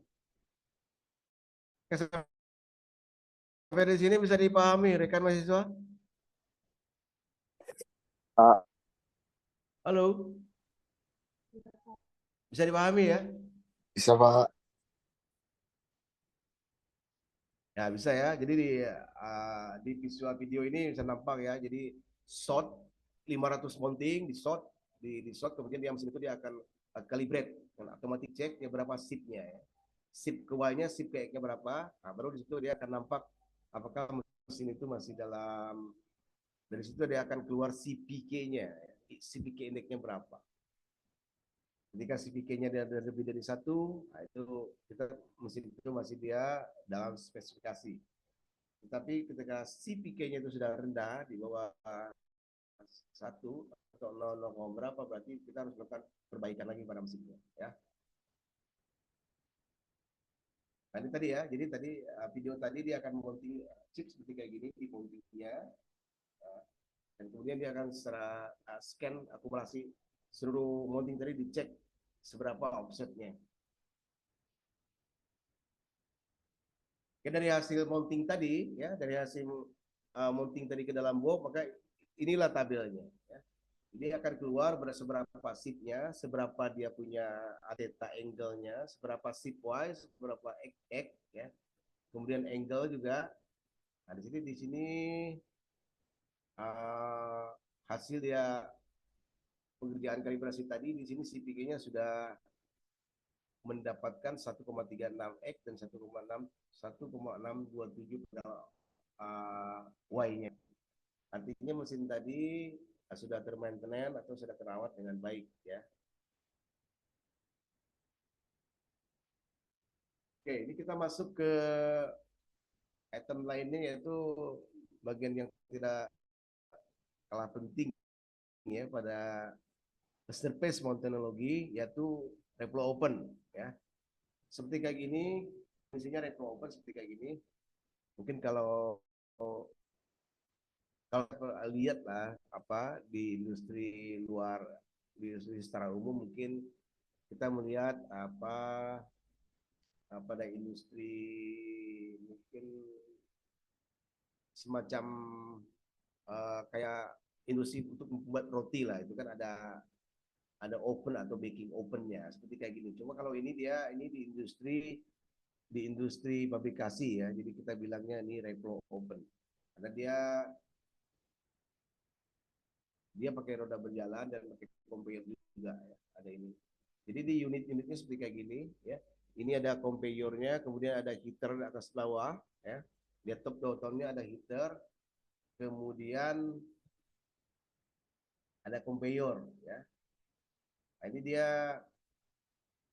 Oke, sampai di sini bisa dipahami rekan mahasiswa? Halo? Bisa dipahami ya? Bisa, Pak. Ya, bisa ya. Jadi di visual video ini bisa nampak ya. Jadi shot 500 mounting di shot di shot, kemudian dia mesin itu dia akan calibrate dan automatic check ya berapa sipnya ya. Sip ke Y-nya, sip ke X-nya berapa. Nah, baru di situ dia akan nampak apakah mesin itu masih dalam, dari situ dia akan keluar CPK-nya, CPK index-nya berapa. Ketika CPK-nya dia lebih dari 1, nah itu kita mesin itu masih dia dalam spesifikasi. Tetapi ketika CPK-nya itu sudah rendah di bawah 1 atau 0, berapa, berarti kita harus melakukan perbaikan lagi pada mesinnya ya. Nah, ini tadi ya, jadi tadi video tadi dia akan mounting chip seperti kayak gini di mountingnya, dan kemudian dia akan secara scan akumulasi seluruh mounting tadi, dicek seberapa offsetnya. Oke, dari hasil mounting tadi ya, dari hasil mounting tadi ke dalam box, maka inilah tabelnya ya. Ini akan keluar seberapa sipnya, seberapa dia punya theta angle-nya, seberapa sip Y, seberapa X ya. Kemudian angle juga. Nah, di sini hasil dia pengerjaan kalibrasi tadi, di sini CPK-nya sudah mendapatkan 1,36x dan 1,627 pada Y-nya. Artinya mesin tadi sudah termaintenance atau sudah terawat dengan baik ya. Oke, ini kita masuk ke item lainnya, yaitu bagian yang tidak kalah penting ya pada master pace mountainlogy, yaitu reflow open ya. Seperti kayak gini, fungsinya reflow open seperti kayak gini. Mungkin kalau lihat lah apa di industri luar, di industri secara umum, mungkin kita melihat apa pada industri mungkin semacam kayak industri untuk membuat roti lah, itu kan ada open atau baking opennya seperti kayak gini. Cuma kalau ini di industri pabrikasi ya, jadi kita bilangnya ini reflow open karena dia pakai roda berjalan dan pakai conveyor juga ya, ada ini. Jadi di unit-unitnya seperti kayak gini ya. Ini ada conveyornya, kemudian ada heater di atas bawah ya. Di top downnya ada heater, kemudian ada conveyor ya. Nah, ini dia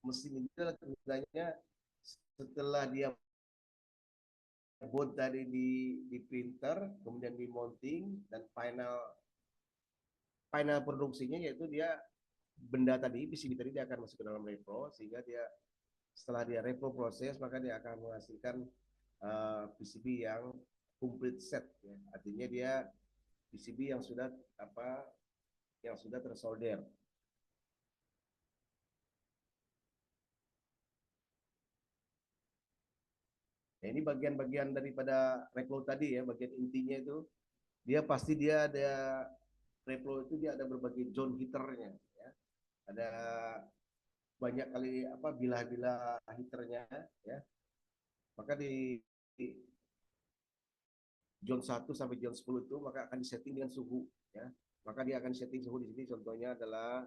mesin ini gunanya setelah dia buat dari di printer, kemudian di mounting dan final produksinya, yaitu dia benda tadi PCB tadi dia akan masuk ke dalam reflow, sehingga dia setelah dia reflow proses maka dia akan menghasilkan PCB yang complete set ya. Artinya dia PCB yang sudah tersolder. Nah, ini bagian-bagian daripada reflow tadi ya, bagian intinya itu dia ada reflow itu dia ada berbagai zone heaternya ya. Ada banyak kali bilah-bilah heaternya ya. Maka di zone 1 sampai zone 10 itu maka akan disetting dengan suhu ya. Maka dia akan setting suhu di sini, contohnya adalah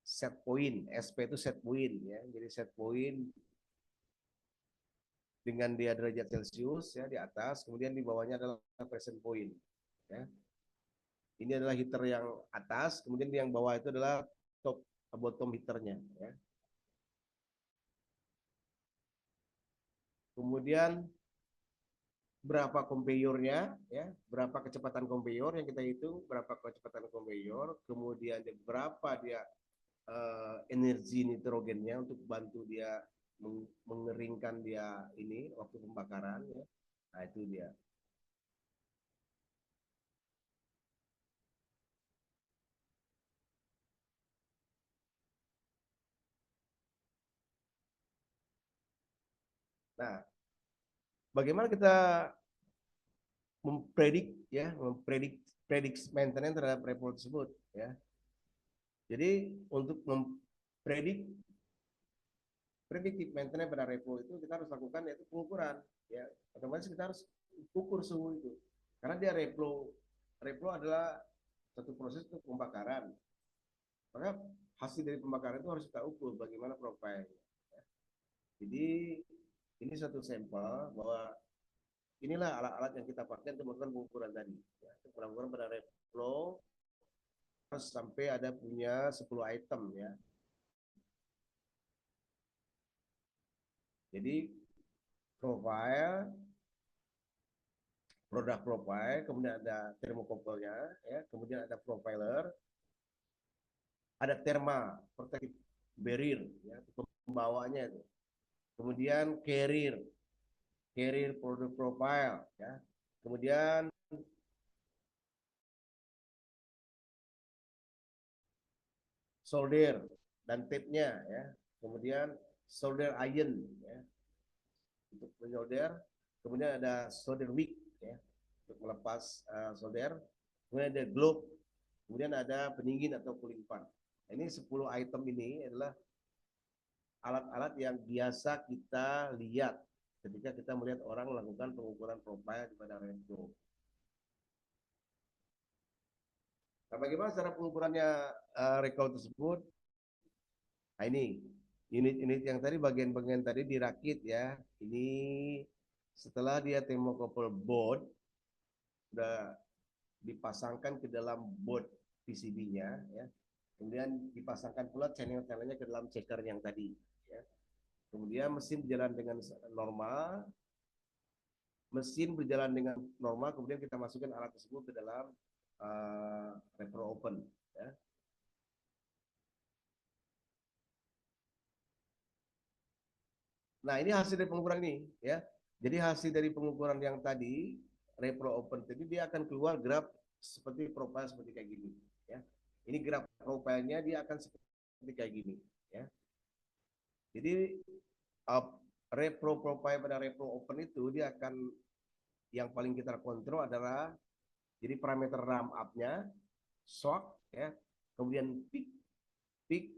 set point, SP itu set point ya. Jadi set point dengan dia derajat Celcius ya di atas, kemudian di bawahnya adalah present point ya. Ini adalah heater yang atas, kemudian yang bawah itu adalah top bottom heaternya ya. Kemudian berapa conveyornya ya, berapa kecepatan conveyor yang kita hitung, berapa kecepatan conveyor, kemudian berapa dia energi nitrogennya untuk bantu dia mengeringkan dia ini waktu pembakaran ya. Nah, itu dia. Nah, bagaimana kita mempredik maintenance terhadap reflow tersebut ya. Jadi untuk predictive maintenance pada reflow itu kita harus lakukan yaitu pengukuran ya. Otomatis kita harus ukur suhu itu. Karena dia reflow adalah satu proses untuk pembakaran. Maka hasil dari pembakaran itu harus kita ukur bagaimana profile. Ya. Jadi ini satu sampel bahwa inilah alat-alat yang kita pakai untuk melakukan pengukuran tadi. Ya. Untuk melakukan pada reflow harus sampai ada punya 10 item ya. Jadi profile, produk profile, kemudian ada thermocouple-nya ya, kemudian ada profiler, ada therma protective barrier ya, pembawanya itu. Kemudian carrier product profile ya. Kemudian solder dan tape-nya ya. Kemudian solder iron ya, untuk menyolder. Kemudian ada solder wick ya, untuk melepas solder. Kemudian ada globe. Kemudian ada pendingin atau cooling fan. Ini 10 item ini adalah alat-alat yang biasa kita lihat ketika kita melihat orang melakukan pengukuran profile pada reflow. Nah, bagaimana cara pengukurannya reflow tersebut? Nah ini unit-unit yang tadi bagian-bagian tadi dirakit ya. Ini setelah dia thermocouple board sudah dipasangkan ke dalam board PCB-nya ya. Kemudian dipasangkan pula channel-channelnya ke dalam checker yang tadi ya. Kemudian mesin berjalan dengan normal, kemudian kita masukkan alat tersebut ke dalam repro open ya. Nah, ini hasil dari pengukuran ini ya. Jadi hasil dari pengukuran yang tadi repro open tadi dia akan keluar graf seperti profile seperti kayak gini ya. Ini graf profilnya dia akan seperti kayak gini ya. Jadi repro profile pada repro open itu dia akan yang paling kita kontrol adalah jadi parameter RAM up-nya, shock ya, kemudian peak,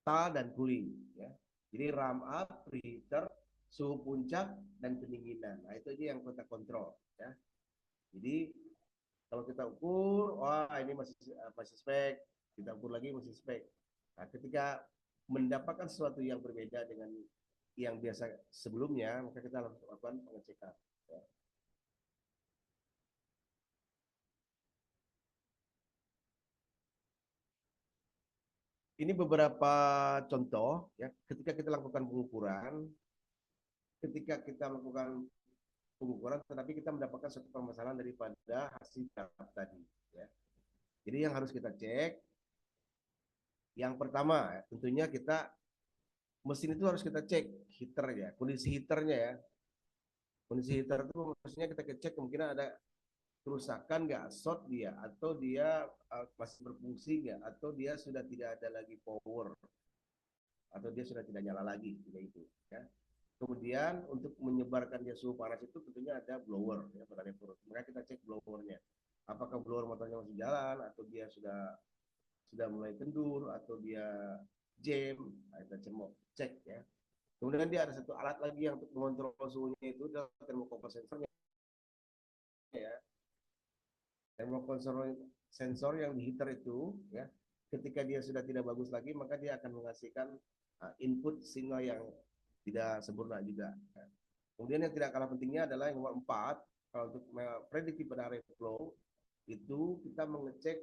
tal dan cooling ya. Jadi RAM up, preheater, suhu puncak dan pendinginan. Nah, itu aja yang kita kontrol ya. Jadi kalau kita ukur, wah ini masih spek, kita ukur lagi masih spek. Nah, ketika mendapatkan sesuatu yang berbeda dengan yang biasa sebelumnya, maka kita langsung lakukan pengecekan. Ya. Ini beberapa contoh ya, ketika kita lakukan pengukuran, tetapi kita mendapatkan suatu permasalahan daripada hasil tadi ya. Jadi yang harus kita cek, yang pertama tentunya kita mesin itu harus kita cek heaternya, kondisi heaternya ya. Kondisi heater itu maksudnya kita cek kemungkinan ada kerusakan nggak, short dia, atau dia masih berfungsi nggak, atau dia sudah tidak ada lagi power, atau dia sudah tidak nyala lagi, itu ya. Kemudian untuk menyebarkan dia suhu panas itu tentunya ada blower ya pada repro. Maka kita cek blowernya. Apakah blower motornya masih jalan atau dia sudah mulai kendur atau dia jam. Nah, kita cek ya. Kemudian dia ada satu alat lagi yang untuk mengontrol suhunya itu adalah thermocouple sensornya ya. Thermocouple sensor yang di heater itu ya. Ketika dia sudah tidak bagus lagi maka dia akan menghasilkan input signal yang tidak sempurna juga. Kemudian yang tidak kalah pentingnya adalah yang nomor 4, kalau untuk prediksi pada reflow itu kita mengecek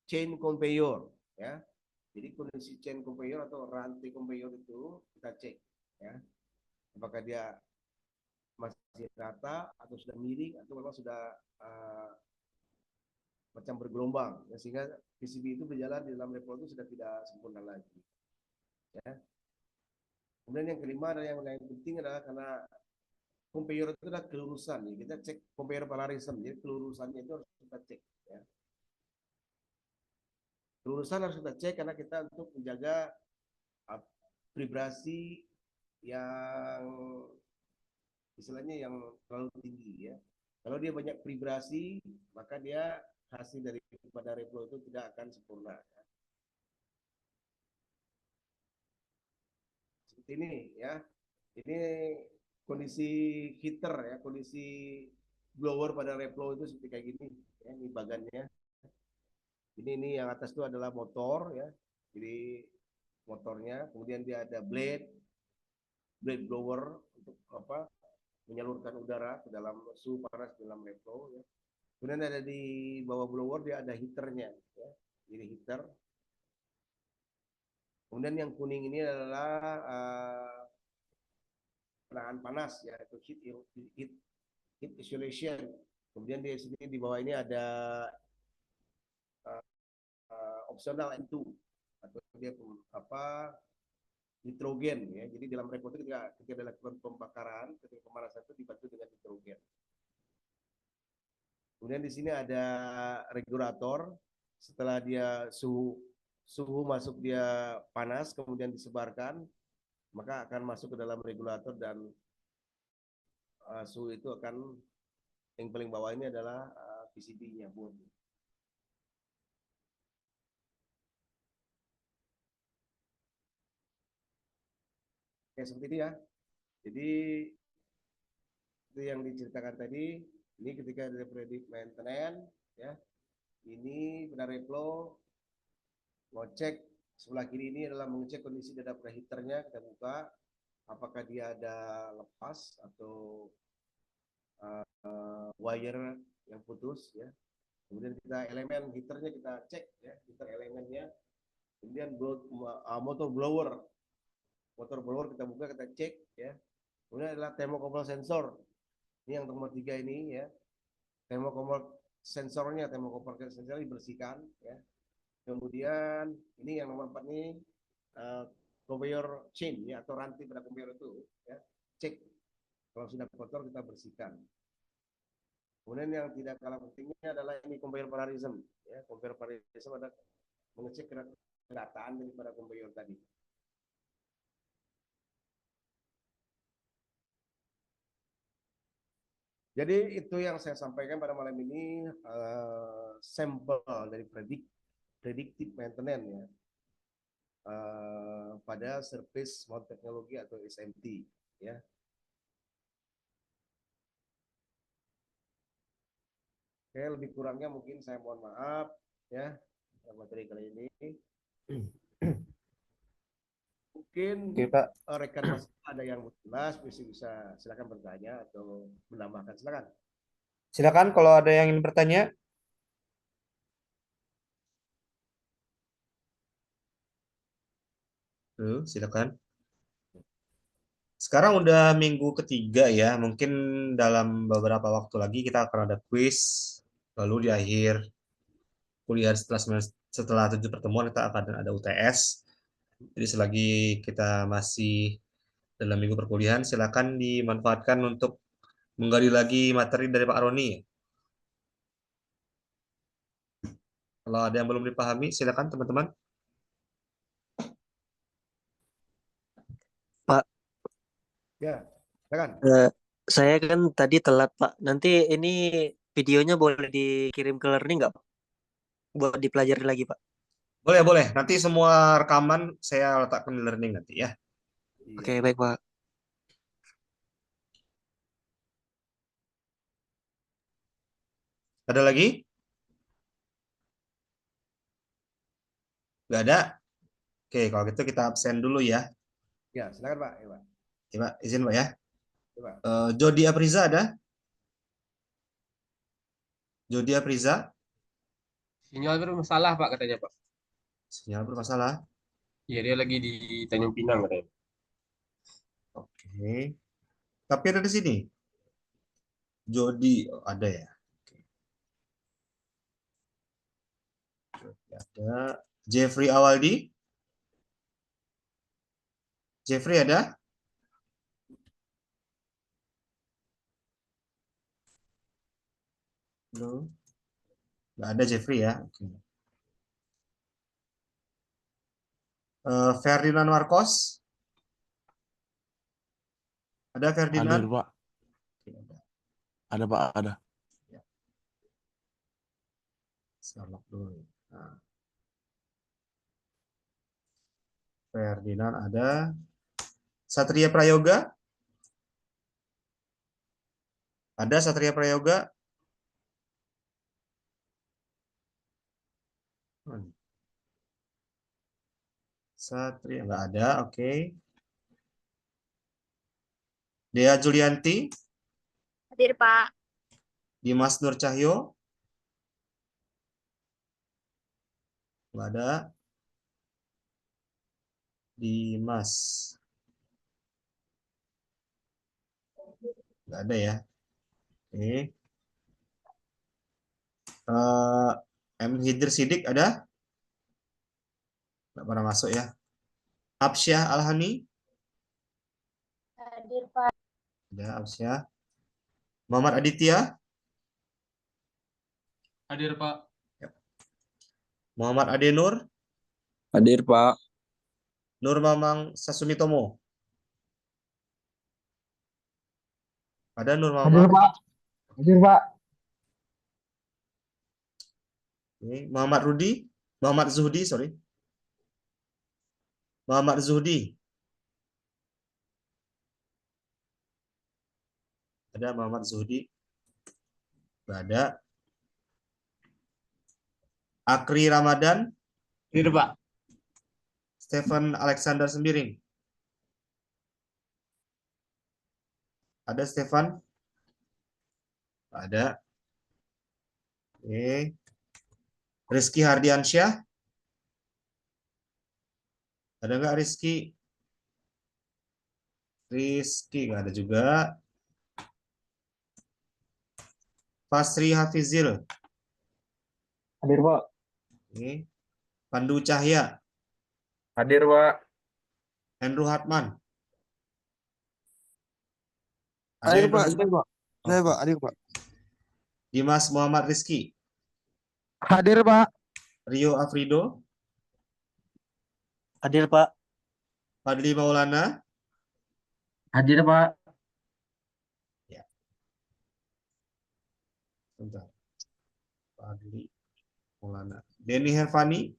chain conveyor ya. Jadi kondisi chain conveyor atau rantai conveyor itu kita cek ya. Apakah dia masih rata atau sudah miring atau memang sudah macam bergelombang ya, sehingga PCB itu berjalan di dalam reflow itu sudah tidak sempurna lagi ya. Kemudian yang kelima adalah yang penting adalah karena conveyor itu adalah kelurusan. Ya. Kita cek conveyor polarism, jadi kelurusannya itu harus kita cek. Ya. Kelurusan harus kita cek karena kita untuk menjaga vibrasi yang istilahnya yang terlalu tinggi ya. Kalau dia banyak vibrasi, maka dia hasil daripada reflow itu tidak akan sempurna. Ya. Seperti ini ya. Ini kondisi heater ya, kondisi blower pada reflow itu seperti kayak gini ya, ini bagannya. Ini yang atas itu adalah motor ya. Jadi motornya, kemudian dia ada blade blower untuk menyalurkan udara ke dalam suhu panas dalam reflow ya. Kemudian ada di bawah blower dia ada heaternya ya. Jadi heater. Kemudian yang kuning ini adalah penahan panas ya, itu heat isolation. Kemudian di sini di bawah ini ada optional N2 atau dia nitrogen ya. Jadi dalam reflow itu ketika dilakukan pembakaran, ketika pemanasan itu dibantu dengan nitrogen. Kemudian di sini ada regulator. Setelah dia suhu masuk dia panas, kemudian disebarkan, maka akan masuk ke dalam regulator dan suhu itu akan yang paling bawah ini adalah PCB-nya board. Ya seperti ini ya. Jadi itu yang diceritakan tadi. Ini ketika ada predik maintenance ya. Ini pada reflow mau cek sebelah kiri ini adalah mengecek kondisi data preheaternya. Kita buka apakah dia ada lepas atau wire yang putus ya. Kemudian kita elemen heaternya kita cek ya, heater elemennya. Kemudian motor blower kita buka, kita cek ya. Kemudian adalah thermocouple sensor. Ini yang nomor 3 ini ya. Thermocouple sensornya dibersihkan ya. Kemudian ini yang nomor 4 ini conveyor chain ya, atau rantai pada conveyor itu ya. Cek kalau sudah kotor kita bersihkan. Kemudian yang tidak kalah pentingnya adalah ini conveyor parallelism ya. Conveyor parallelism ada mengecek kedataan daripada conveyor tadi. Jadi itu yang saya sampaikan pada malam ini, sampel dari predictive maintenance ya, pada service mount teknologi atau SMT ya. Oke, lebih kurangnya mungkin saya mohon maaf ya materi kali ini. Mungkin Oke, Pak. rekan Mas ada yang jelas bisa silakan bertanya atau menambahkan, silakan. Silakan kalau ada yang ingin bertanya. Silakan. Sekarang udah minggu ketiga ya, mungkin dalam beberapa waktu lagi kita akan ada quiz, lalu di akhir kuliah setelah 7 pertemuan kita akan ada UTS. Jadi selagi kita masih dalam minggu perkuliahan, silakan dimanfaatkan untuk menggali lagi materi dari Pak Roni. Kalau ada yang belum dipahami, silakan teman-teman. Pak, Ya, silakan. saya kan tadi telat, Pak. Nanti ini videonya boleh dikirim ke Learning nggak, Pak? Buat dipelajari lagi, Pak. Boleh, boleh. Nanti semua rekaman saya letakkan di Learning nanti ya. Oke, baik, Pak. Ada lagi? Nggak ada? Oke, kalau gitu kita absen dulu ya. Ya, silakan Pak. Ya, Pak. Ya, Pak. Izin Pak ya. Ya, Pak. Jody Apriza ada? Jody Apriza? Sinyal bermasalah Pak katanya Pak. Sinyal bermasalah. Iya dia lagi di Tanjung Pinang katanya. Oke. Tapi ada di sini. Jody ada ya. Ada. Jeffrey Awaldi. Jeffrey ada? Belum. Nggak ada Jeffrey ya. Oke. Ferdinand Marcos. Ada Ferdinand? Hadir, Pak. Ada, Pak. Ada. Selamat dulu. Nah. Ferdinand ada. Satria Prayoga? Ada Satria Prayoga? Satria nggak ada, oke. Dea Julianti? Hadir, Pak. Dimas Nur Cahyo? Nggak ada. Dimas. Nggak ada ya. Oke. M. Hidr Sidik ada? Nggak pernah masuk ya. Absyah Alhani? Hadir, Pak. Ada Absyah. Muhammad Aditya? Hadir Pak. Muhammad Adenur? Hadir, Pak. Nur Mamang Sasumitomo? Ada Nur Mamang? Pak. Hadir, Pak. Oke. Muhammad Rudi? Muhammad Zuhdi, sorry. Muhammad Zuhdi. Ada Muhammad Zuhdi? Nggak ada. Akri Ramadan? Hadir Pak. Stephen Alexander Sembiring. Ada Stefan? Ada. Oke. Rizky Hardiansyah. Ada nggak Rizky? Rizky nggak ada juga. Fasri Hafizil. Hadir, Pak. Oke. Pandu Cahya. Hadir, Pak. Andrew Hartman. Hadir, yang Pak. belum? Pak. Saya, Pak. Hadir, Pak. Dimas Muhammad Rizky. Hadir, Pak. Rio Afrido. Hadir, Pak. Fadli Maulana. Hadir Pak. Bentar. Fadli Maulana. Denny Hervani.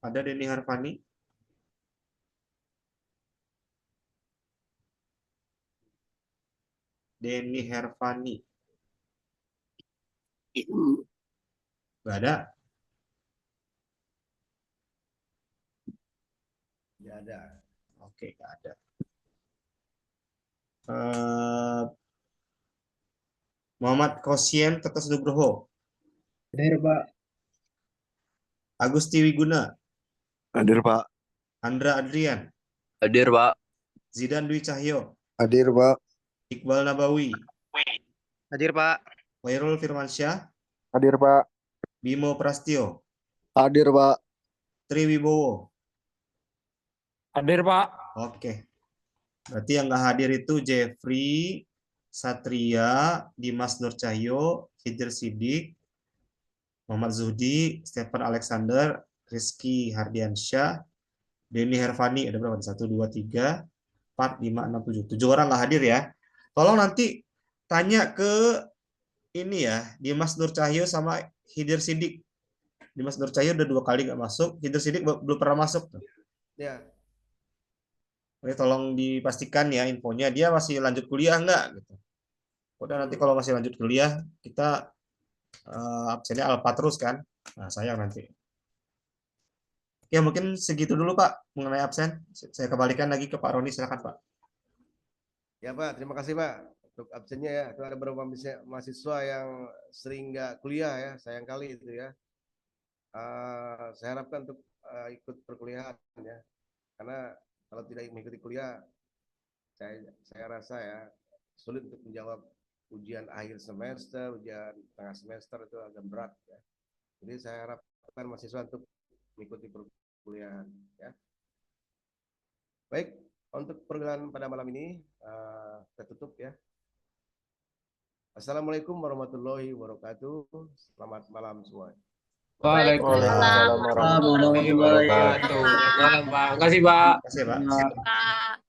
Ada Denny Hervani. Denny Hervani. Nggak ada. Nggak ada. Oke, nggak ada. Muhammad Kosien Tetes Nugroho. Hadir Pak. Agusti Wiguna. Hadir, Pak. Andra Adrian. Hadir, Pak. Zidan Dwi Cahyo. Hadir, Pak. Iqbal Nabawi. Hadir, Pak. Khairul Firmansyah. Hadir, Pak. Bimo Prastio. Hadir, Pak. Tri Wibowo. Hadir Pak. Oke. Berarti yang nggak hadir itu Jeffrey, Satria, Dimas Nur Cahyo, Hidr Sidik, Muhammad Zuhdi, Stephen Alexander, Rizky Hardiansyah, Denny Hervani. Ada berapa? 1, 2, 3, 4, 5, 6, 7. 7 orang nggak hadir ya. Tolong nanti tanya ke ini ya, Dimas Nur Cahyo sama Hidr Sidik. Dimas Nur Cahyo udah 2 kali nggak masuk, Hidr Sidik belum pernah masuk tuh. Ya, Oke, tolong dipastikan ya infonya dia masih lanjut kuliah nggak gitu. Udah nanti kalau masih lanjut kuliah kita absennya alpha terus kan. Nah, sayang nanti. Ya mungkin segitu dulu Pak mengenai absen. Saya kembalikan lagi ke Pak Roni, silakan Pak. ya Pak, terima kasih Pak untuk absennya ya. Itu ada beberapa mahasiswa yang sering nggak kuliah ya, sayang kali itu ya. Saya harapkan untuk ikut perkuliahan ya, karena kalau tidak mengikuti kuliah, saya rasa ya sulit untuk menjawab ujian akhir semester, ujian tengah semester itu agak berat ya. Jadi saya harapkan mahasiswa untuk mengikuti perkuliahan ya. Baik, untuk perkuliahan pada malam ini kita tutup ya. Assalamualaikum warahmatullahi wabarakatuh. Selamat malam semua. Waalaikumsalam warahmatullahi wabarakatuh. Selamat malam Pak. Terima kasih Pak. Terima kasih Pak. Pak.